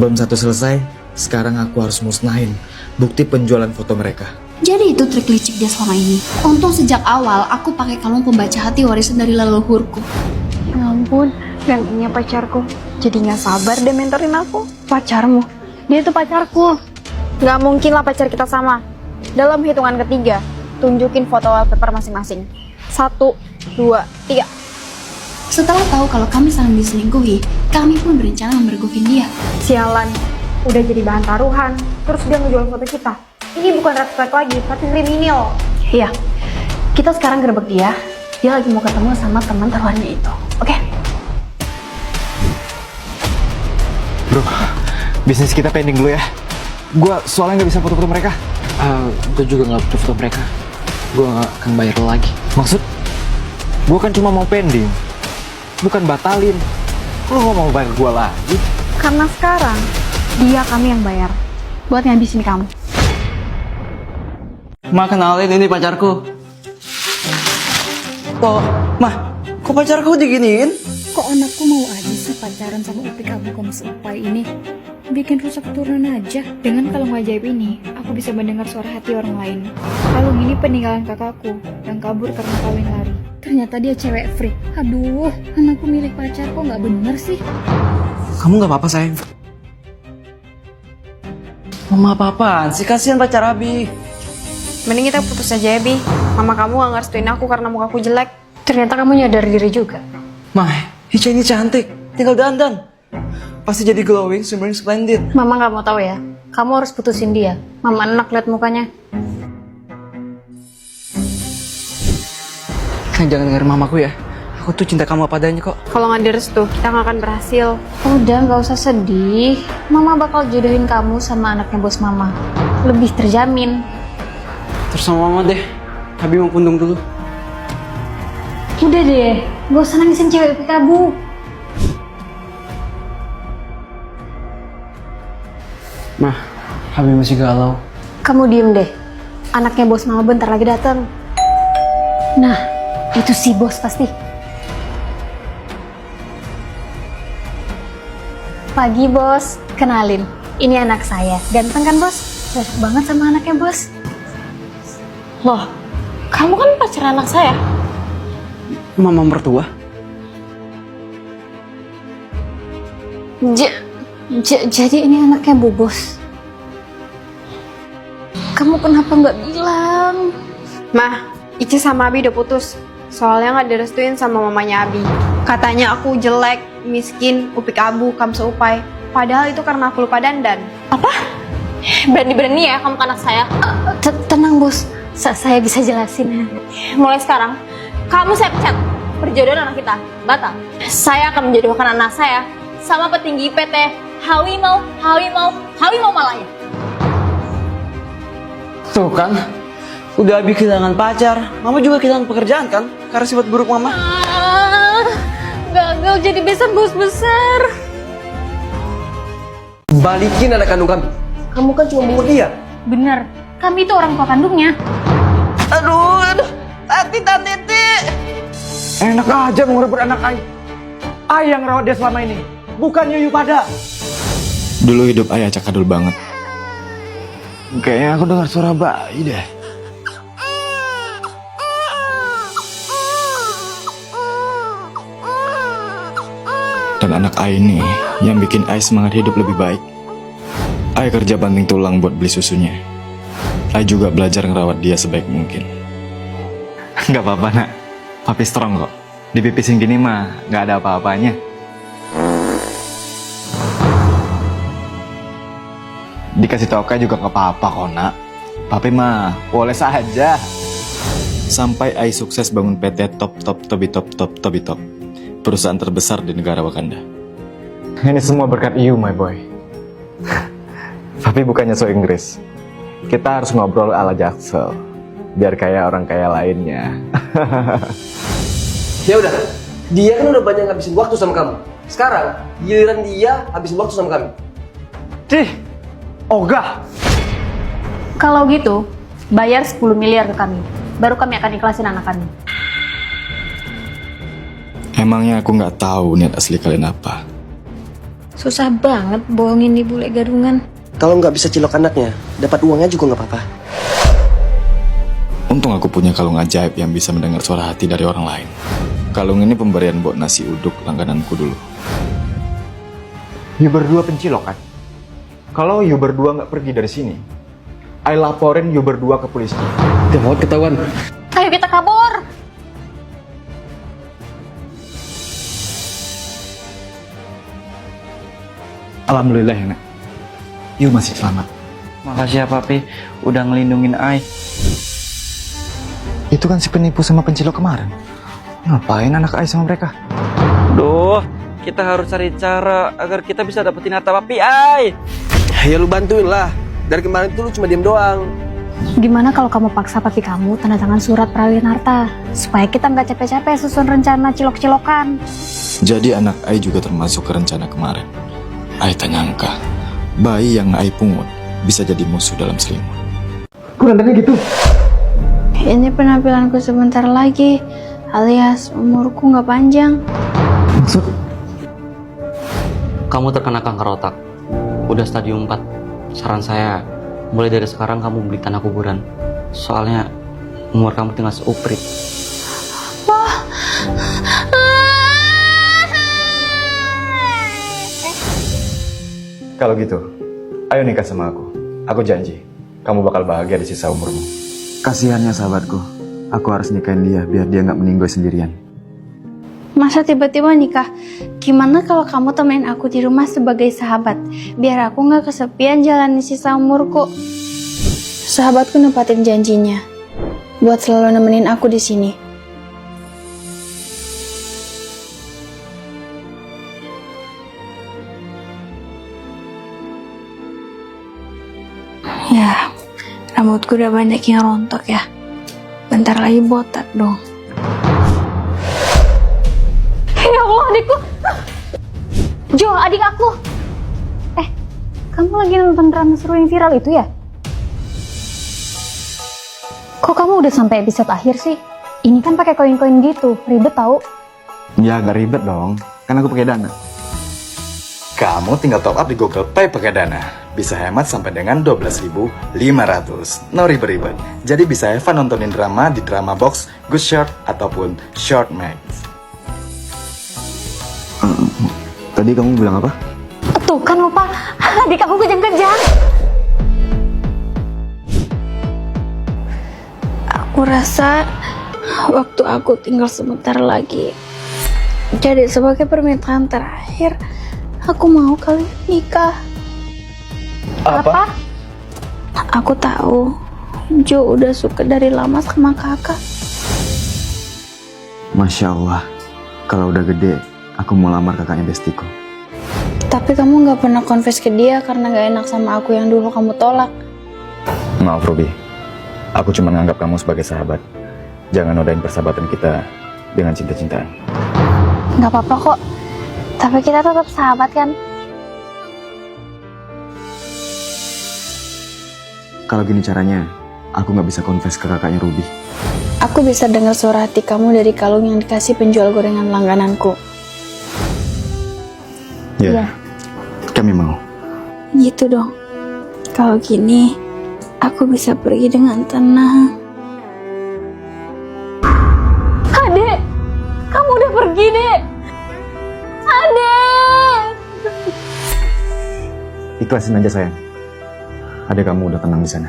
Belum satu selesai, sekarang aku harus musnahin bukti penjualan foto mereka. Jadi itu trik licik dia selama ini. Untung sejak awal aku pakai kalung pembaca hati warisan dari leluhurku. Ya ampun, gantengnya pacarku. Jadi gak sabar deh mentorin aku. Pacarmu? Dia itu pacarku. Gak mungkin lah pacar kita sama. Dalam hitungan ketiga, tunjukin foto wallpaper masing-masing. 1, 2, 3. Setelah tahu kalau kami saling diselingkuhi, kami pun berencana memergokin dia. Sialan, udah jadi bahan taruhan. Terus dia ngejual foto kita. Ini bukan red flag lagi, tapi kriminal. Iya, kita sekarang gerbek dia. Dia lagi mau ketemu sama teman taruhannya itu. Oke? Bro, bisnis kita pending dulu ya. Gua soalnya nggak bisa foto-foto mereka. Gue juga gak butuh foto mereka. Gue gak akan bayar lo lagi. Maksud? Gua kan cuma mau pending, bukan batalin. Lo nggak mau bayar gua lagi? Karena sekarang, dia kami yang bayar. Buat ngabisin kamu. Ma, kenalin ini pacarku. Kok pacarku diginiin? Kok anakku mau aja sih pacaran sama upik abu kamu seupai ini? Bikin rusak keturunan aja. Dengan kalung ajaib ini, aku bisa mendengar suara hati orang lain. Kalung ini peninggalan kakakku yang kabur karena kawin lari. Ternyata dia cewek freak. Aduh, anakku milik pacar kok nggak bener sih? Kamu gak apa-apa sayang? Mama apa-apaan sih? Kasihan pacar Abi. Mending kita putus aja ya, Bi. Mama kamu gak ngerestuin aku karena mukaku jelek. Ternyata kamu nyadar diri juga. Mah, Hica ini cantik. Tinggal dandan. Pasti jadi glowing, shimmering, splendid. Mama gak mau tahu ya. Kamu harus putusin dia. Mama enak liat mukanya. Jangan denger mamaku ya. Aku tuh cinta kamu apa adanya kok. Kalau gak direstu, kita gak akan berhasil. Udah, gak usah sedih. Mama bakal jodohin kamu sama anaknya bos mama. Lebih terjamin. Terus sama mama deh. Abi mau pundung dulu. Udah deh, gak usah nangisin cewek pikabu. Mah, Abi masih galau. Kamu diem deh. Anaknya bos mama bentar lagi datang. Nah, itu si bos pasti. Pagi bos, kenalin. Ini anak saya. Ganteng kan bos? Cocok banget sama anaknya bos. Loh, kamu kan pacar anak saya. Mama mertua? Jadi ini anaknya bu bos. Kamu kenapa nggak bilang? Mah, Ici sama Abi udah putus. Soalnya nggak direstuin sama mamanya Abi. Katanya aku jelek, miskin, upik abu, kam seupai. Padahal itu karena aku lupa dandan. Apa? Berani-berani ya kamu ke anak saya? Tenang bos, saya bisa jelasin. Mulai sekarang, kamu saya pecat. Perjodohan anak kita batal. Saya akan menjodohkan anak saya sama petinggi PT Hawimau Malaya. Tuh kan, udah Abi kehilangan pacar. Mama juga kehilangan pekerjaan kan? Karena sifat buruk mama. Gagal jadi besan bos besar. Balikin anak kandung kami. Kamu kan cuma mau dia. Bener, kami itu orang tua kandungnya. Aduh, Tati. Enak aja mau ngerebut anak Ai. Ai yang rawat dia selama ini, bukan Yuyu pada. Dulu hidup ayah cakadul banget. Kayaknya aku dengar suara bayi deh. Dan anak Ai ini yang bikin Ai semangat hidup lebih baik. Ai kerja banting tulang buat beli susunya. Ai juga belajar ngerawat dia sebaik mungkin. Gak apa-apa nak, papi strong kok. Dipipisin gini mah gak ada apa-apanya. Dikasih toka juga gak apa-apa kok nak. Papi mah boleh saja. Sampai Ai sukses bangun PT top. Perusahaan terbesar di negara Wakanda. Ini semua berkat you my boy. Papi bukannya so Inggris. Kita harus ngobrol ala Jaksel. Biar kayak orang kaya lainnya. Ya udah, dia kan udah banyak ngabisin waktu sama kamu. Sekarang giliran dia habisin waktu sama kami. Ogah. Kalau gitu, bayar 10 miliar ke kami. Baru kami akan ikhlasin anak kami. Emangnya aku nggak tahu niat asli kalian apa? Susah banget bohongin di bule gadungan. Kalau nggak bisa cilok anaknya, dapat uangnya juga nggak apa-apa. Untung aku punya kalung ajaib yang bisa mendengar suara hati dari orang lain. Kalung ini pemberian buat nasi uduk langgananku dulu. You berdua pencilok kan? Kalau you berdua nggak pergi dari sini, I laporin you berdua ke polisi. Gawat ketahuan. Ayo kita kabur. Alhamdulillah ya nak, you masih selamat. Makasih ya papi, udah ngelindungin Ai. Itu kan si penipu sama pencilok kemarin. Ngapain anak Ai sama mereka? Duh, kita harus cari cara agar kita bisa dapetin harta papi Ai. Ya lu bantuin lah. Dari kemarin tuh lu cuma diem doang. Gimana kalau kamu paksa papi kamu tanda tangan surat peralihan harta supaya kita nggak capek-capek susun rencana cilok-cilokan. Jadi anak Ai juga termasuk ke rencana kemarin. Ai tak nyangka, bayi yang Ai pungut bisa jadi musuh dalam selimut. Kurang gitu. Ini penampilanku sebentar lagi, alias umurku nggak panjang. Maksud? Kamu terkena kanker otak. Udah stadium 4. Saran saya, mulai dari sekarang kamu beli tanah kuburan. Soalnya umur kamu tinggal seuprit. Kalau gitu, ayo nikah sama aku. Aku janji, kamu bakal bahagia di sisa umurmu. Kasihannya sahabatku, aku harus nikahin dia biar dia nggak meninggoy sendirian. Masa tiba-tiba nikah? Gimana kalau kamu temenin aku di rumah sebagai sahabat? Biar aku nggak kesepian jalani sisa umurku. Sahabatku nempatin janjinya buat selalu nemenin aku di sini. Ya, rambutku udah banyak yang rontok ya. Bentar lagi botak dong. Ya Allah, adikku. Jo, adik aku. Kamu lagi nonton drama seru yang viral itu ya? Kok kamu udah sampai episode akhir sih? Ini kan pakai koin-koin gitu, ribet tau. Ya nggak ribet dong, kan aku pakai Dana. Kamu tinggal top up di Google Pay pakai Dana. Bisa hemat sampai dengan 12.500. No ribet-ribet. Jadi bisa have fun nontonin drama di Drama Box, Good Short, ataupun Short Max. Tadi kamu bilang apa? Tuh kan lupa, adik aku kejang-kejang. Aku rasa waktu aku tinggal sebentar lagi. Jadi sebagai permintaan terakhir, aku mau kalian nikah. Apa? Aku tahu Jo udah suka dari lama sama kakak. Masya Allah, kalau udah gede, aku mau lamar kakaknya Bestiku. Tapi kamu gak pernah confess ke dia karena gak enak sama aku yang dulu kamu tolak. Maaf Ruby, aku cuma nganggap kamu sebagai sahabat. Jangan nodain persahabatan kita dengan cinta-cintaan. Gak apa-apa kok, tapi kita tetap sahabat kan? Kalau gini caranya, aku nggak bisa confess ke kakaknya Ruby. Aku bisa dengar suara hati kamu dari kalung yang dikasih penjual gorengan langgananku. Ya, kami mau. Gitu dong. Kalau gini, aku bisa pergi dengan tenang. Adek, kamu udah pergi, Dek. Adek. Ikhlasin aja sayang. Adek kamu udah tenang di sana.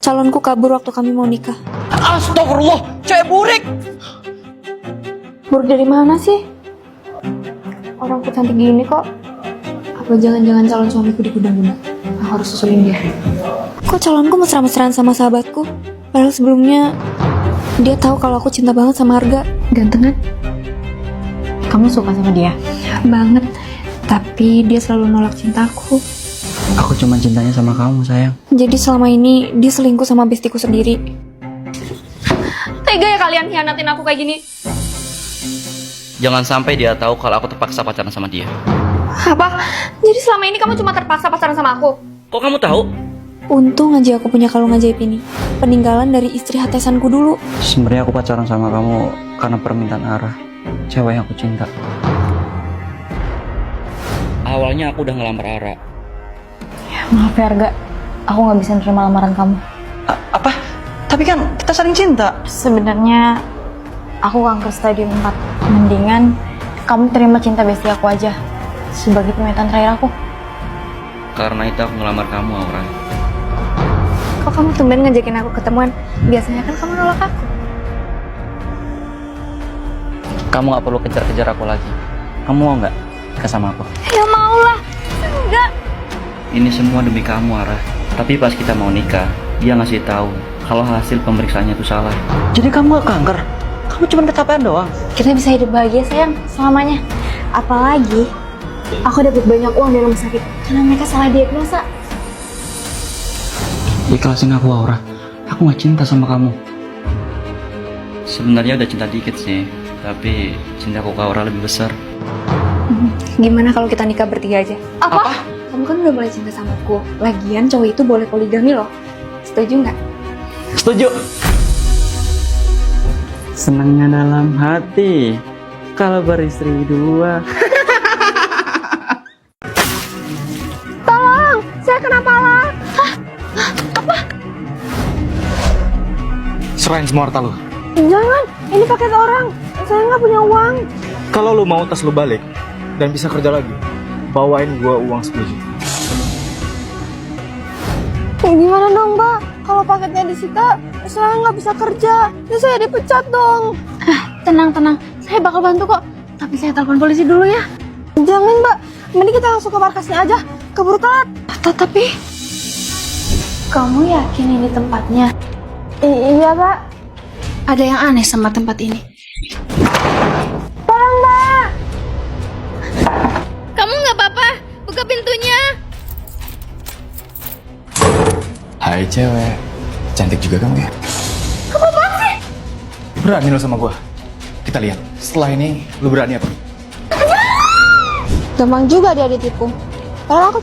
Calonku kabur waktu kami mau nikah. Astagfirullah, cewek burik. Buruk dari mana sih? Orang aku cantik gini kok. Apa jangan-jangan calon suamiku diguna-guna? Aku harus susulin dia. Kok calonku mesra-mesraan sama sahabatku? Padahal sebelumnya dia tahu kalau aku cinta banget sama Arga. Ganteng kan? Kamu suka sama dia? Banget. Tapi dia selalu nolak cintaku. Aku cuma cintanya sama kamu sayang. Jadi selama ini dia selingkuh sama bestiku sendiri. Tega ya kalian hianatin aku kayak gini? Jangan sampai dia tahu kalau aku terpaksa pacaran sama dia. Apa? Jadi selama ini kamu cuma terpaksa pacaran sama aku? Kok kamu tahu? Untung aja aku punya kalung ajaib ini. Peninggalan dari istri hatesanku dulu. Sebenarnya aku pacaran sama kamu karena permintaan Ara, cewek yang aku cinta. awalnya aku udah ngelamar Ara. Maaf ya Arga, aku nggak bisa nerima lamaran kamu. Apa? Tapi kan kita saling cinta. Sebenarnya aku kanker stadium 4. Mendingan kamu terima cinta besti aku aja sebagai permintaan terakhir aku. Karena itu aku ngelamar kamu, Aura. Kok kamu tumben ngajakin aku ketemuan? Biasanya kan kamu nolak aku. Kamu gak perlu kejar-kejar aku lagi. Kamu mau nggak nikah sama aku? Ya mau lah. Enggak. Ini semua demi kamu, Ara. Tapi pas kita mau nikah, dia ngasih tahu kalau hasil pemeriksaannya itu salah. Jadi kamu gak kanker? Kamu cuma kecapean doang. Kita bisa hidup bahagia sayang selamanya. Apalagi aku dapat banyak uang dari rumah sakit karena mereka salah diagnosa. Ikhlasin aku, Aura. Aku gak cinta sama kamu. Sebenarnya udah cinta dikit sih, tapi cintaku ke Aura lebih besar. Gimana kalau kita nikah bertiga aja? Apa? Kamu kan udah mulai cinta sama aku. Lagian cowok itu boleh poligami loh. Setuju nggak? Setuju. Senangnya dalam hati kalau beristri dua. Tolong, saya kena pala. Serahin semua harta lu. Jangan, ini paket orang. Saya nggak punya uang. Kalau lu mau tas lu balik dan bisa kerja lagi, bawain gua uang 10 juta. Gimana dong, Mbak? Kalau paketnya disita, saya nggak bisa kerja. Ya saya dipecat dong. Tenang. Saya bakal bantu kok. Tapi saya telepon polisi dulu ya. Jangan, Mbak. Mending kita langsung ke markasnya aja. Keburu telat. Tapi kamu yakin ini tempatnya? Iya, Pak. Ada yang aneh sama tempat ini. Tolong, Mbak. Kamu nggak apa-apa? Buka pintunya. Hai cewek, cantik juga kamu ya. Kamu apaan sih? Berani lo sama gua. Kita lihat, setelah ini lu berani apa? Gampang juga dia ditipu. Padahal aku